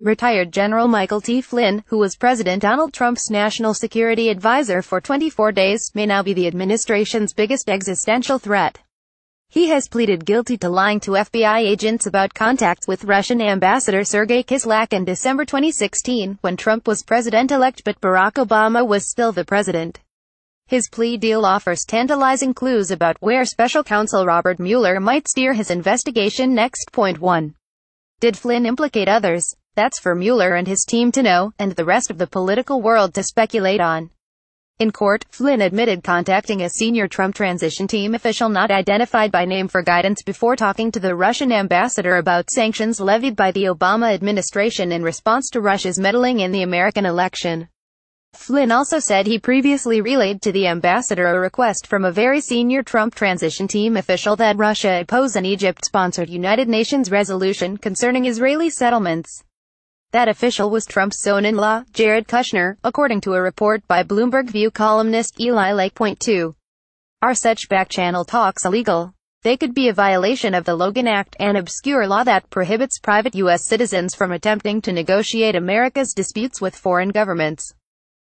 Retired General Michael T. Flynn, who was President Donald Trump's national security advisor for 24 days, may now be the administration's biggest existential threat. He has pleaded guilty to lying to FBI agents about contacts with Russian Ambassador Sergei Kislyak in December 2016, when Trump was president-elect but Barack Obama was still the president. His plea deal offers tantalizing clues about where Special Counsel Robert Mueller might steer his investigation next. Point 1. Did Flynn implicate others? That's for Mueller and his team to know, and the rest of the political world to speculate on. In court, Flynn admitted contacting a senior Trump transition team official not identified by name for guidance before talking to the Russian ambassador about sanctions levied by the Obama administration in response to Russia's meddling in the American election. Flynn also said he previously relayed to the ambassador a request from a very senior Trump transition team official that Russia oppose an Egypt-sponsored United Nations resolution concerning Israeli settlements. That official was Trump's son-in-law, Jared Kushner, according to a report by Bloomberg View columnist Eli Lake. Point 2. Are such back-channel talks illegal? They could be a violation of the Logan Act, an obscure law that prohibits private U.S. citizens from attempting to negotiate America's disputes with foreign governments.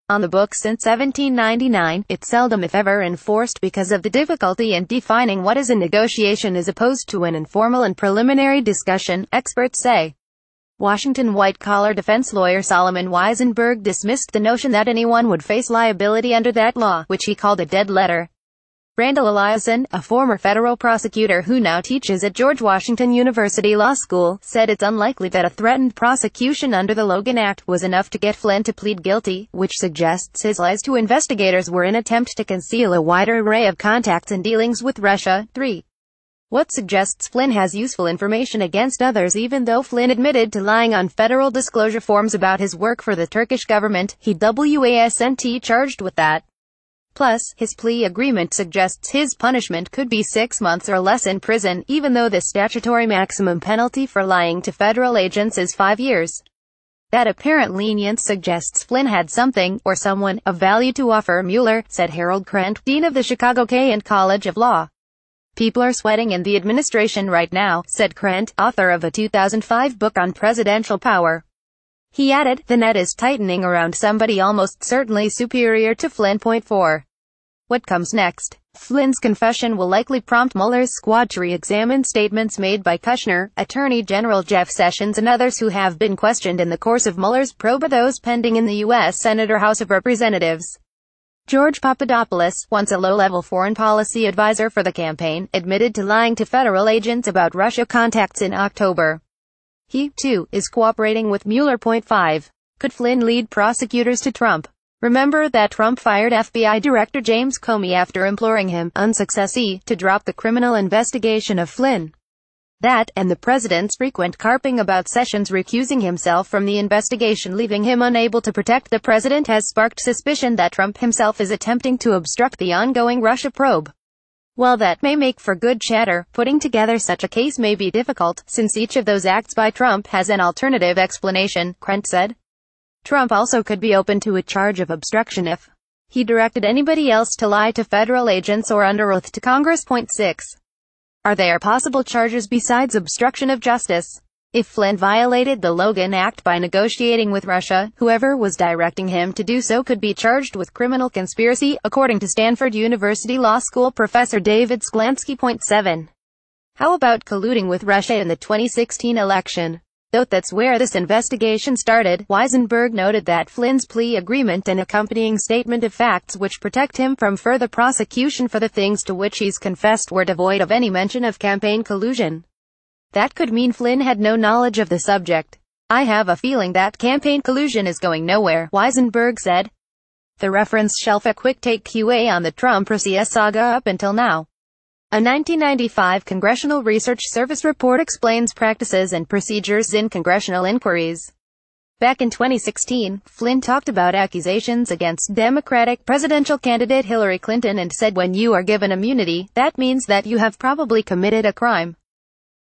On the books since 1799, it's seldom if ever enforced because of the difficulty in defining what is a negotiation as opposed to an informal and preliminary discussion, experts say. Washington white-collar defense lawyer Solomon Weisenberg dismissed the notion that anyone would face liability under that law, which he called a dead letter. Randall Eliason, a former federal prosecutor who now teaches at George Washington University Law School, said it's unlikely that a threatened prosecution under the Logan Act was enough to get Flynn to plead guilty, which suggests his lies to investigators were an attempt to conceal a wider array of contacts and dealings with Russia. 3. What suggests Flynn has useful information against others. Even though Flynn admitted to lying on federal disclosure forms about his work for the Turkish government, he wasn't charged with that. Plus, his plea agreement suggests his punishment could be 6 months or less in prison, even though the statutory maximum penalty for lying to federal agents is 5 years. That apparent lenience suggests Flynn had something, or someone, of value to offer Mueller, said Harold Krent, dean of the Chicago K&N College of Law. People are sweating in the administration right now, said Krent, author of a 2005 book on presidential power. He added, the net is tightening around somebody almost certainly superior to Flynn. Point 4. What comes next? Flynn's confession will likely prompt Mueller's squad to re-examine statements made by Kushner, Attorney General Jeff Sessions and others who have been questioned in the course of Mueller's probe, those pending in the U.S. Senate or House of Representatives. George Papadopoulos, once a low-level foreign policy advisor for the campaign, admitted to lying to federal agents about Russia contacts in October. He, too, is cooperating with Mueller. Point 5. Could Flynn lead prosecutors to Trump? Remember that Trump fired FBI Director James Comey after imploring him, unsuccessfully, to drop the criminal investigation of Flynn. That, and the president's frequent carping about Sessions recusing himself from the investigation leaving him unable to protect the president, has sparked suspicion that Trump himself is attempting to obstruct the ongoing Russia probe. While that may make for good chatter, putting together such a case may be difficult, since each of those acts by Trump has an alternative explanation, Krent said. Trump also could be open to a charge of obstruction if he directed anybody else to lie to federal agents or under oath to Congress. Point 6. Are there possible charges besides obstruction of justice? If Flynn violated the Logan Act by negotiating with Russia, whoever was directing him to do so could be charged with criminal conspiracy, according to Stanford University Law School professor David Sklansky. Point 7. How about colluding with Russia in the 2016 election? Though that's where this investigation started, Weisenberg noted that Flynn's plea agreement and accompanying statement of facts which protect him from further prosecution for the things to which he's confessed were devoid of any mention of campaign collusion. That could mean Flynn had no knowledge of the subject. I have a feeling that campaign collusion is going nowhere, Weisenberg said. The reference shelf a quick take QA on the Trump-Russia saga up until now. A 1995 Congressional Research Service report explains practices and procedures in congressional inquiries. Back in 2016, Flynn talked about accusations against Democratic presidential candidate Hillary Clinton and said when you are given immunity, that means that you have probably committed a crime.